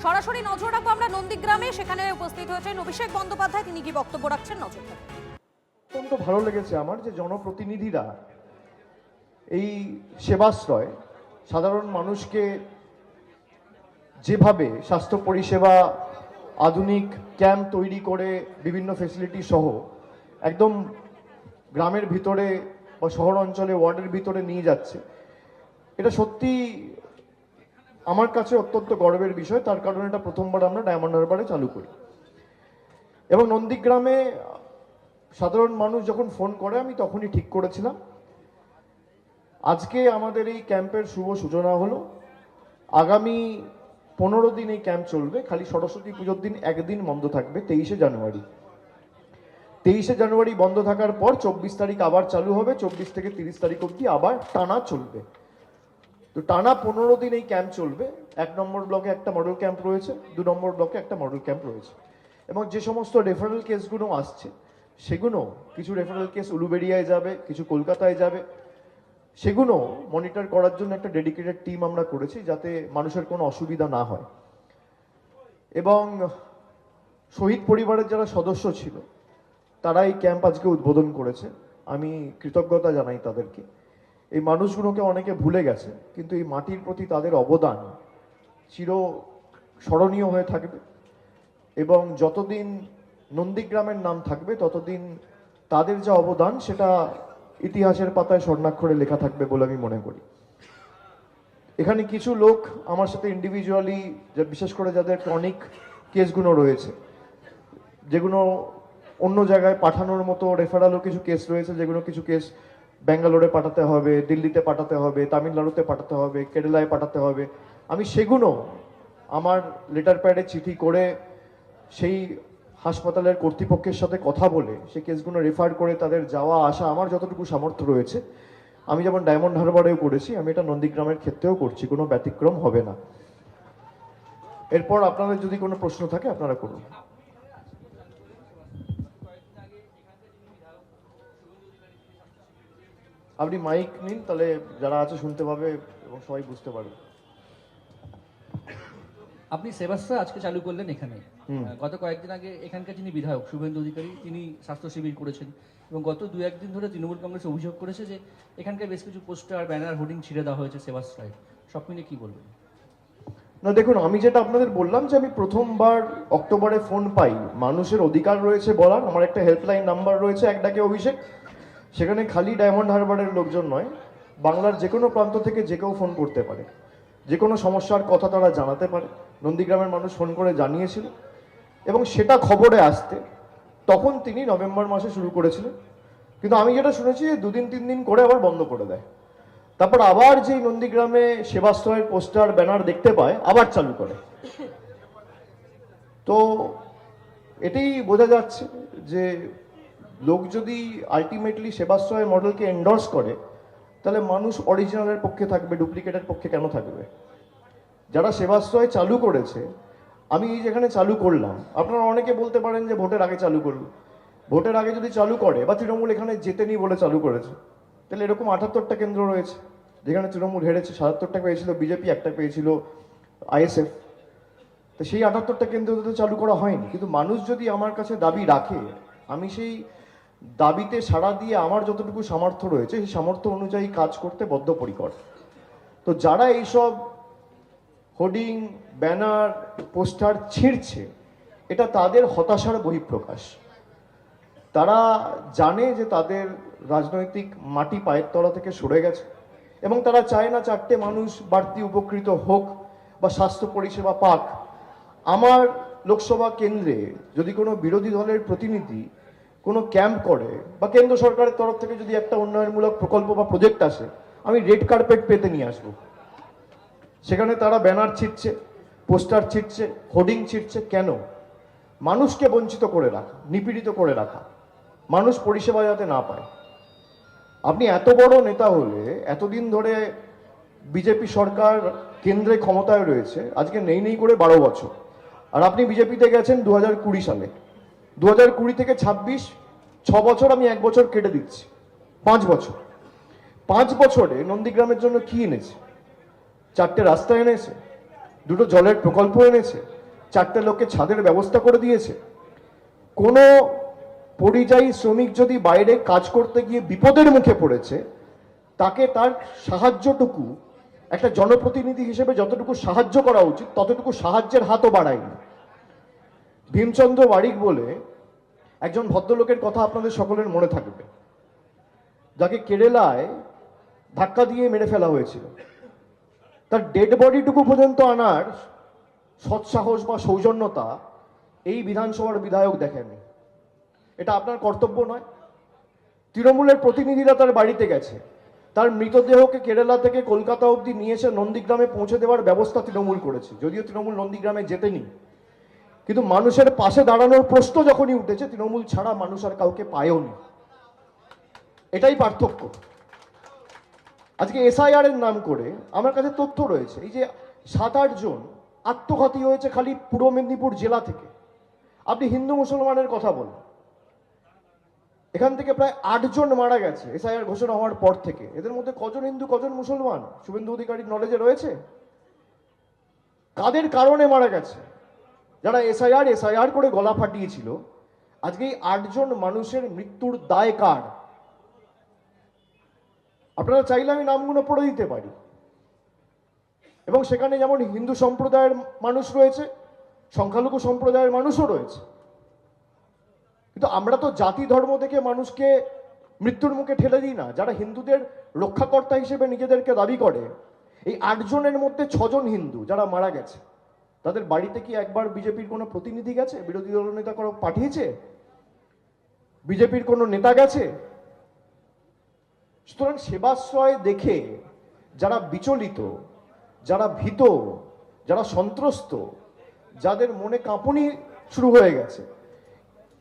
সরাসরি নজর রাখবো আমরা নন্দীগ্রামে, সেখানে উপস্থিত হয়েছেন অভিষেক বন্দ্যোপাধ্যায়। তিনি কি বক্তব্য রাখছেন নজর রাখবো। অত্যন্ত ভালো লেগেছে আমার যে জনপ্রতিনিধিরা এই সেবাশ্রয় সাধারণ মানুষকে যেভাবে স্বাস্থ্য পরিষেবা, আধুনিক ক্যাম্প তৈরি করে বিভিন্ন ফেসিলিটি সহ একদম গ্রামের ভিতরে বা শহর অঞ্চলে ওয়ার্ডের ভিতরে নিয়ে যাচ্ছে, এটা সত্যি আমার কাছে অত্যন্ত গর্বের বিষয়। তার কারণ এটা প্রথমবার আমরা ডায়মন্ড হারবারে চালু করি এবং নন্দীগ্রামে সাধারণ মানুষ যখন ফোন করে আমি তখনই ঠিক করেছিলাম আজকে আমাদের এই ক্যাম্পের শুভ সূচনা হলো। আগামী 15 দিন এই ক্যাম্প চলবে, খালি সরস্বতী পুজোর দিন একদিন বন্ধ থাকবে, 23শে জানুয়ারি। 23শে জানুয়ারি বন্ধ থাকার পর 24 তারিখ আবার চালু হবে, 24 থেকে 30 তারিখ অবধি আবার টানা চলবে। তো টানা 15 দিন এই ক্যাম্প চলবে। 1 নম্বর ব্লকে একটা মডেল ক্যাম্প রয়েছে, 2 নম্বর ব্লকে একটা মডেল ক্যাম্প রয়েছে এবং যে সমস্ত রেফারেল কেসগুলো আসছে সেগুলো কিছু রেফারেল কেস উলুবেড়িয়ায় যাবে, কিছু কলকাতায় যাবে, সেগুলো মনিটর করার জন্য একটা ডেডিকেটেড টিম আমরা করেছি যাতে মানুষের কোনো অসুবিধা না হয়। এবং শহীদ পরিবারের যারা সদস্য ছিল তারা এই ক্যাম্প আজকে উদ্বোধন করেছে, আমি কৃতজ্ঞতা জানাই তাদেরকে। এই মানুষগুলোকে অনেকে ভুলে গেছে, কিন্তু এই মাটির প্রতি তাদের অবদান চির স্মরণীয় হয়ে থাকবে এবং যতদিন নন্দীগ্রামের নাম থাকবে ততদিন তাদের যা অবদান সেটা ইতিহাসের পাতায় স্বর্ণাক্ষরে লেখা থাকবে বলে আমি মনে করি। এখানে কিছু লোক আমার সাথে ইন্ডিভিজুয়ালি, বিশেষ করে যাদের ক্রনিক কেসগুলো রয়েছে, যেগুলো অন্য জায়গায় পাঠানোর মতো রেফারালও কিছু কেস রয়েছে, যেগুলো কিছু কেস ব্যাঙ্গালোরে পাঠাতে হবে, দিল্লিতে পাঠাতে হবে, তামিলনাড়ুতে পাঠাতে হবে, কেরালায় পাঠাতে হবে, আমি সেগুলো আমার লেটার প্যাডে চিঠি করে সেই হাসপাতালের কর্তৃপক্ষের সাথে কথা বলে সেই কেসগুলো রেফার করে তাদের যাওয়া আসা আমার যতটুকু সামর্থ্য রয়েছে, আমি যেমন ডায়মন্ড হারবারেও করেছি আমি এটা নন্দীগ্রামের ক্ষেত্রেও করছি, কোনো ব্যতিক্রম হবে না। এরপর আপনাদের যদি কোনো প্রশ্ন থাকে আপনারা করুন। আপনি মাইক নিন, তাহলে যারা আছে শুনতে পাবে এবং সবাই বুঝতে পারবে। আপনি সেবাশ্রয় আজকে চালু করলেন এখানে। গত কয়েকদিন আগে এখানকার যিনি বিধায়ক শুভেন্দু অধিকারী, তিনি স্বাস্থ্য শিবির করেছেন এবং গত 2-1 দিন ধরে তৃণমূল কংগ্রেস অভিযোগ করেছে যে এখানকার বেশ কিছু পোস্টার, ব্যানার, হোর্ডিং ছিঁড়ে দেওয়া হয়েছে সেবাশ্রয়। সব মিলিয়ে কি বলবেন? না দেখুন, আমি যেটা আপনাদের বললাম যে আমি প্রথমবার অক্টোবরে ফোন পাই, মানুষের অধিকার রয়েছে বলার, আমার একটা হেল্পলাইন নাম্বার রয়েছে, এক ডাকে অভিষেক। সেখানে খালি ডায়মন্ড হারবারের লোকজন নয়, বাংলার যে কোনো প্রান্ত থেকে যে কেউ ফোন করতে পারে, যে কোনো সমস্যার কথা তারা জানাতে পারে। নন্দীগ্রামের মানুষ ফোন করে জানিয়েছিল এবং সেটা খবরে আসতে তখন তিনি নভেম্বর মাসে শুরু করেছিলেন, কিন্তু আমি যেটা শুনেছি 2-3 দিন করে আবার বন্ধ করে দেয়, তারপর আবার যেই নন্দীগ্রামে সেবাশ্রয়ের পোস্টার, ব্যানার দেখতে পায় আবার চালু করে। তো এটাই বোঝা যাচ্ছে যে লোক যদি আলটিমেটলি সেবাশ্রয় মডেলকে এন্ডোর্স করে তাহলে মানুষ অরিজিনালের পক্ষে থাকবে, ডুপ্লিকেটের পক্ষে কেন থাকবে? যারা সেবাশ্রয় চালু করেছে, আমি যেখানে চালু করলাম, আপনারা অনেকে বলতে পারেন যে ভোটের আগে চালু করলো। ভোটের আগে যদি চালু করে বা তৃণমূল এখানে জেতেনি বলে চালু করেছে, তাহলে এরকম 78টা কেন্দ্র রয়েছে যেখানে তৃণমূল হেরেছে। 77টা পেয়েছিল বিজেপি, একটা পেয়েছিল আইএসএফ। তো সেই 78টা কেন্দ্র তো চালু করা হয়নি। কিন্তু মানুষ যদি আমার কাছে দাবি রাখে, আমি সেই দাবিতে সাড়া দিয়ে আমার যতটুকু সামর্থ্য রয়েছে সেই সামর্থ্য অনুযায়ী কাজ করতে বদ্ধপরিকর। তো যারা এইসব হোর্ডিং, ব্যানার, পোস্টার ছিঁড়ছে, এটা তাদের হতাশার বহিঃপ্রকাশ। তারা জানে যে তাদের রাজনৈতিক মাটি পায়ের তলা থেকে সরে গেছে এবং তারা চায় না 4টে মানুষ বাড়তি উপকৃত হোক বা স্বাস্থ্য পরিষেবা পাক। আমার লোকসভা কেন্দ্রে যদি কোনো বিরোধী দলের প্রতিনিধি কোনো ক্যাম্প করে বা কেন্দ্র সরকারের তরফ থেকে যদি একটা উন্নয়নমূলক প্রকল্প বা প্রজেক্ট আসে, আমি রেড কার্পেট পেতে নিয়ে আসবো। সেখানে তারা ব্যানার ছিঁড়ছে, পোস্টার ছিঁড়ছে, হোর্ডিং ছিঁড়ছে কেন? মানুষকে বঞ্চিত করে রাখা, নিপীড়িত করে রাখা, মানুষ পরিষেবা যাতে না পায়। আপনি এত বড় নেতা হলে, এতদিন ধরে বিজেপি সরকার কেন্দ্রে ক্ষমতায় রয়েছে, আজকে নেই করে 12 বছর, আর আপনি বিজেপিতে গেছেন 2020 সালে। 2020 থেকে 26, 6 বছর, আমি 1 বছর কেটে দিচ্ছি, 5 বছর। 5 বছরে নন্দীগ্রামের জন্য কি এনেছে? 4টে রাস্তা এনেছে, 2টো জলের প্রকল্প এনেছে, 4টে লোককে ছাদের ব্যবস্থা করে দিয়েছে। কোনো পরিযায়ী শ্রমিক যদি বাইরে কাজ করতে গিয়ে বিপদের মুখে পড়েছে, তাকে তার সাহায্যটুকু একটা জনপ্রতিনিধি হিসেবে যতটুকু সাহায্য করা উচিত ততটুকু সাহায্যের হাতও বাড়ায়নি। ভীমচন্দ্র বারিক বলে একজন ভদ্রলোকের কথা আপনাদের সকলের মনে থাকবে, যাকে কেরালায় ধাক্কা দিয়ে মেরে ফেলা হয়েছিল। তার ডেড বডিটুকু পর্যন্ত আনার সৎসাহস বা সৌজন্যতা এই বিধানসভার বিধায়ক দেখেননি। এটা আপনার কর্তব্য নয়? তৃণমূলের প্রতিনিধিরা তার বাড়িতে গেছে, তার মৃতদেহকে কেরালা থেকে কলকাতা অবধি নিয়ে এসে নন্দীগ্রামে পৌঁছে দেওয়ার ব্যবস্থা তৃণমূল করেছে। যদিও তৃণমূল নন্দীগ্রামে যেতেনি, কিন্তু মানুষের পাশে দাঁড়ানোর প্রশ্ন যখনই উঠেছে, তৃণমূল ছাড়া মানুষ আর কাউকে পায়ওনি। এটাই পার্থক্য। আজকে এসআইআর এর নাম করে আমার কাছে তথ্য রয়েছে, এই যে 7-8 জন আত্মঘাতী হয়েছে খালি পূর্ব মেদিনীপুর জেলা থেকে। আপনি হিন্দু মুসলমানের কথা বলেন, এখান থেকে প্রায় 8 জন মারা গেছে এসআইআর ঘোষণা হওয়ার পর থেকে। এদের মধ্যে কজন হিন্দু কজন মুসলমান শুভেন্দু অধিকারীর নলেজে রয়েছে? কাদের কারণে মারা গেছে? যারা এসআইআর করে গলা ফাটিয়েছিল। আজকে এই 8 জন মানুষের মৃত্যুর দায় কার? আপনারা চাইলে আমি নামগুলো পড়ে দিতে পারি, এবং সেখানে যেমন হিন্দু সম্প্রদায়ের মানুষ রয়েছে, সংখ্যালঘু সম্প্রদায়ের মানুষও রয়েছে। কিন্তু আমরা তো জাতি ধর্ম থেকে মানুষকে মৃত্যুর মুখে ঠেলে দিই না। যারা হিন্দুদের রক্ষাকর্তা হিসেবে নিজেদেরকে দাবি করে, এই 8 জনের মধ্যে 6 জন হিন্দু যারা মারা গেছে, তাদের বাড়িতে কি একবার বিজেপির কোনো প্রতিনিধি গেছে? বিরোধী দল নেতা কোনো পাঠিয়েছে? বিজেপির কোনো নেতা গেছে? সুতরাং সেবাশ্রয় দেখে যারা বিচলিত, যারা ভীত, যারা সন্ত্রস্ত, যাদের মনে কাঁপুনি শুরু হয়ে গেছে,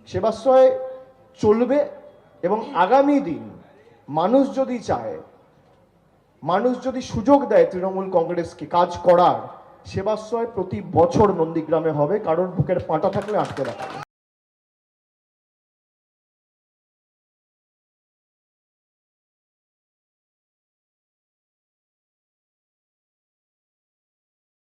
সেবাশ্রয় চলবে। এবং আগামী দিন মানুষ যদি চায়, মানুষ যদি সুযোগ দেয় তৃণমূল কংগ্রেসকে কাজ করার, সেবাশ্রয় প্রতি বছর নন্দীগ্রামে হবে, কারণ বুকের পাঁটা থাকলে আটকে রাখা যাবে।